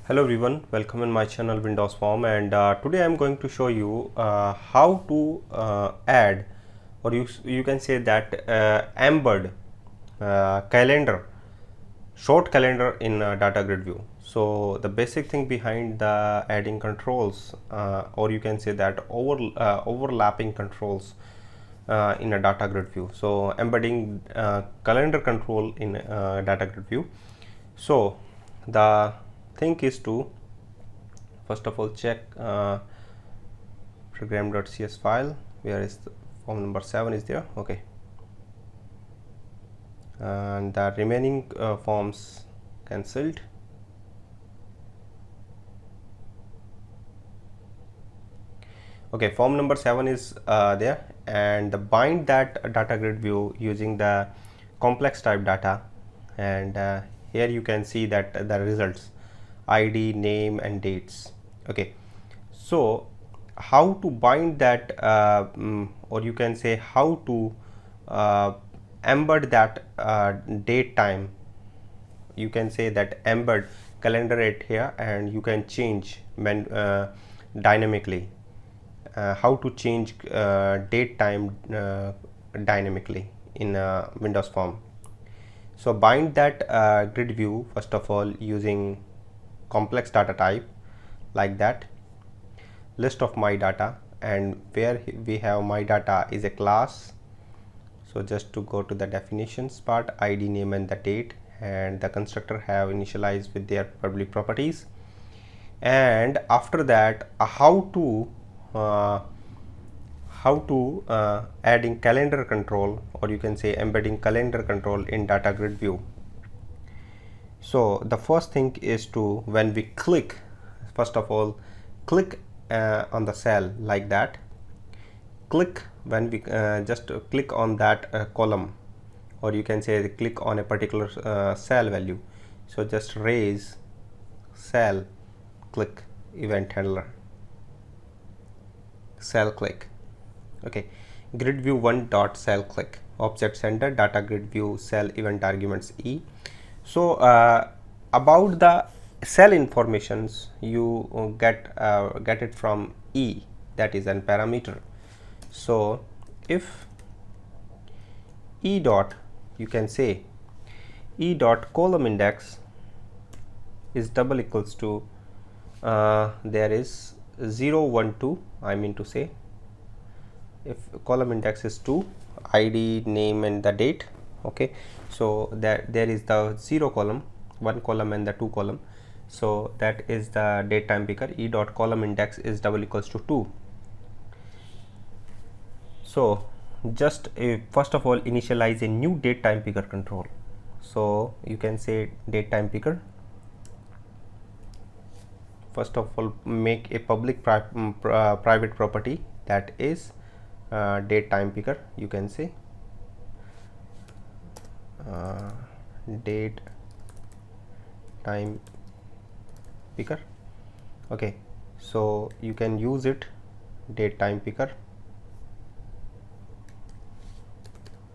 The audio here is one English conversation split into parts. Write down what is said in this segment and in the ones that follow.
Hello everyone, welcome in my channel Windows Form, and today I'm going to show you how to add, or you can say that embed calendar, short calendar in DataGridView. So the basic thing behind the adding controls, or you can say that overlapping controls in a DataGridView. So embedding calendar control in DataGridView. So the thing is to first of all check program.cs file. Where is the form number 7 is there? Okay, and the remaining forms cancelled. Okay, form number 7 is there, and bind that data grid view using the complex type data, and here you can see that the results id, name and dates. Okay, so how to bind that or you can say how to embed that date time. You can say that embed calendar it here, and you can change when dynamically how to change date time dynamically in Windows Form. So bind that grid view first of all using complex data type like that, list of my data, and where we have my data is a class. So just to go to the definitions part, id, name and the date, and the constructor have initialized with their public properties. And after that how to adding calendar control, or you can say embedding calendar control in data grid view. So the first thing is to, when we click, first of all click on the cell like that, click when we just click on that column, or you can say click on a particular cell value. So just raise cell, click event handler, cell click. Okay, grid view 1 dot cell click, object sender data grid view cell event arguments e. So about the cell informations you get it from e, that is an parameter. So if e dot, you can say e dot column index is double equals to there is 0 1 2, I mean to say if column index is 2, id, name and the date. Okay, so that there is the 0 column, 1 column and the 2 column. So that is the date time picker. E dot column index is double equals to 2. So just first of all initialize a new date time picker control. So you can say date time picker. First of all make a public private property, that is date time picker. You can say date time picker. Okay, so you can use it, date time picker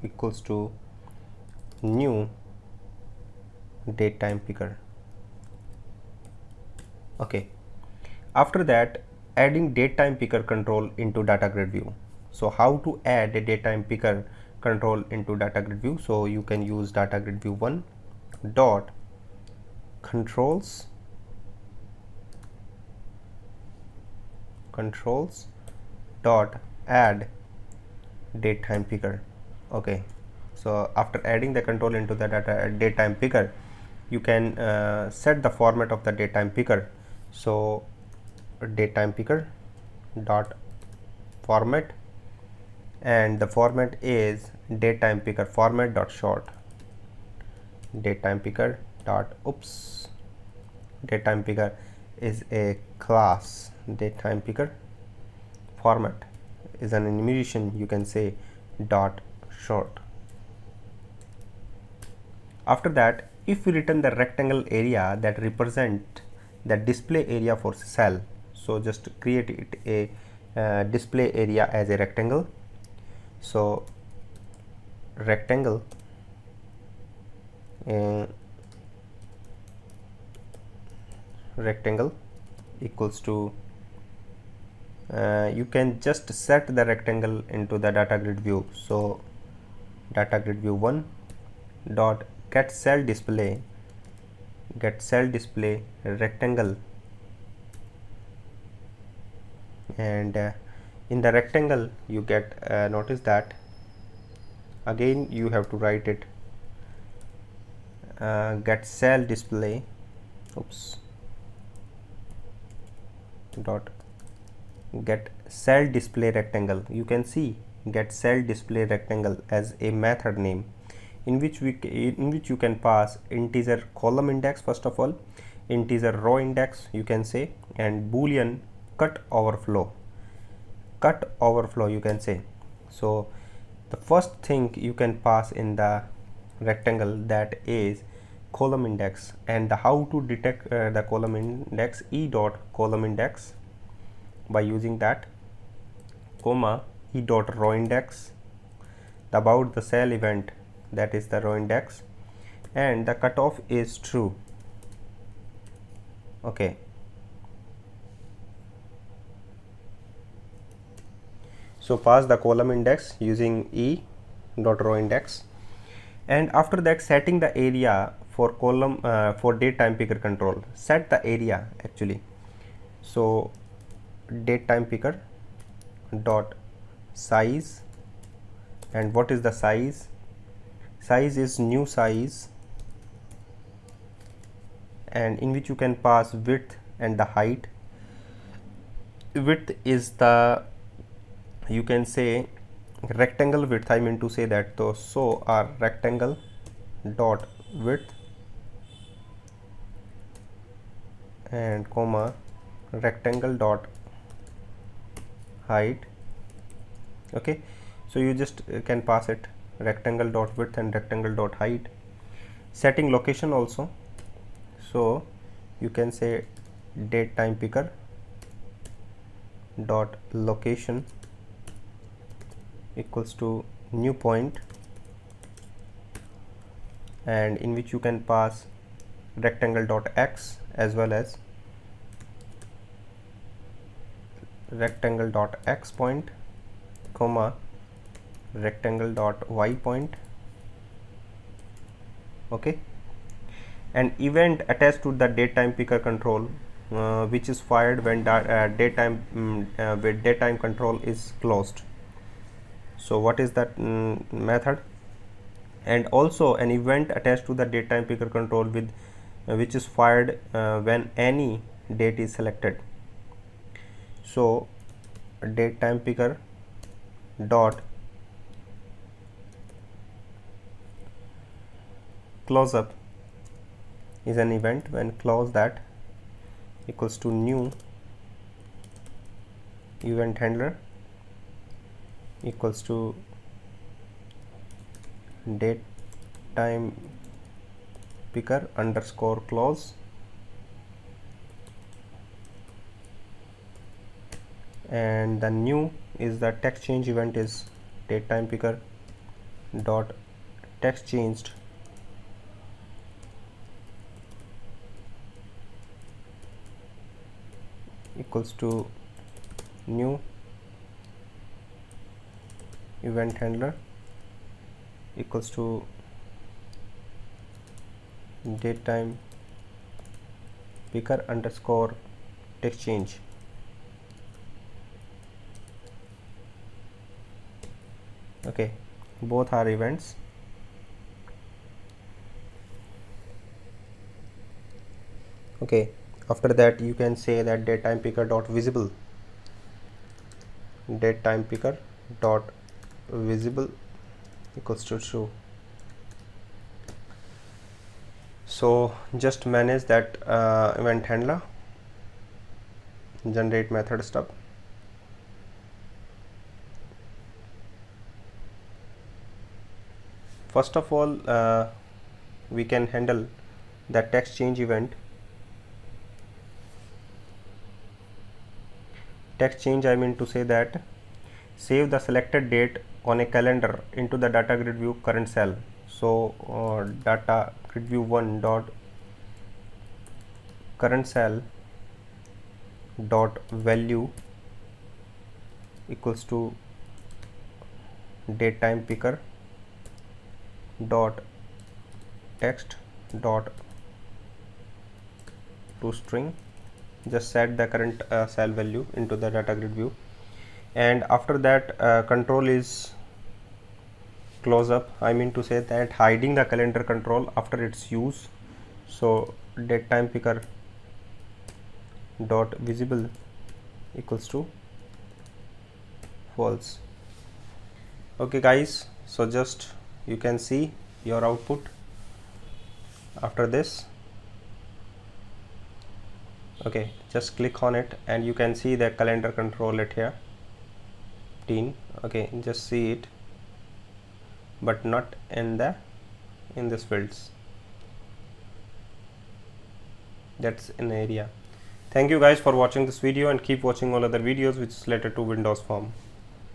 equals to new date time picker. Okay, after that adding date time picker control into data grid view. So how to add a date time picker control into data grid view? So you can use data grid view 1 dot controls dot add date time picker. Okay, so after adding the control into the date time picker, you can set the format of the date time picker. So date time picker dot format, and the format is date time picker format dot short. Date time picker dot date time picker is a class, date time picker format is an enumeration, you can say dot short. After that, if we return the rectangle area that represent the display area for cell, so just create it a display area as a rectangle. So rectangle rectangle equals to you can just set the rectangle into the data grid view. So data grid view 1 dot get cell display rectangle, and in the rectangle you get notice that again you have to write it get cell display dot get cell display rectangle. You can see get cell display rectangle as a method name in which you can pass integer column index, first of all integer row index you can say, and boolean cut overflow you can say. So the first thing you can pass in the rectangle, that is column index, and the how to detect the column index, e dot column index by using that comma e dot row index about the cell event, that is the row index, and the cutoff is true. Okay, so pass the column index using e dot row index, and after that setting the area for column for DateTimePicker control. Set the area actually. So DateTimePicker dot size, and what is the size? Size is new size, and in which you can pass width and the height. Width is the, you can say, rectangle width, I mean to say that. So our rectangle dot width and comma rectangle dot height. Okay, so you just can pass it rectangle dot width and rectangle dot height. Setting location also, so you can say DateTimePicker dot location equals to new point, and in which you can pass rectangle dot x as well as rectangle dot x point comma rectangle dot y point. Okay, an event attached to the DateTimePicker control which is fired when datetime control is closed. So what is that method? And also an event attached to the DateTimePicker control with which is fired when any date is selected. So DateTimePicker dot close up is an event when close that equals to new event handler equals to DateTimePicker underscore close, and the new is the text change event is DateTimePicker dot text changed equals to new event handler equals to DateTimePicker underscore text change. Okay, both are events. Okay, after that you can say that DateTimePicker dot visible equals to true. So just manage that event handler, generate method stub. First of all we can handle the text change event. Text change, I mean to say that save the selected date on a calendar into the DataGridView current cell. So DataGridView 1 dot current cell dot value equals to DateTimePicker dot text dot to string. Just set the current cell value into the DataGridView, and after that control is close up. I mean to say that hiding the calendar control after its use. So DateTimePicker dot visible equals to false. Okay guys, so just you can see your output after this. Okay, just click on it and you can see the calendar control it here 15. Okay, just see it, but not in this fields, that's in area. Thank you guys for watching this video, and keep watching all other videos which is related to Windows Form.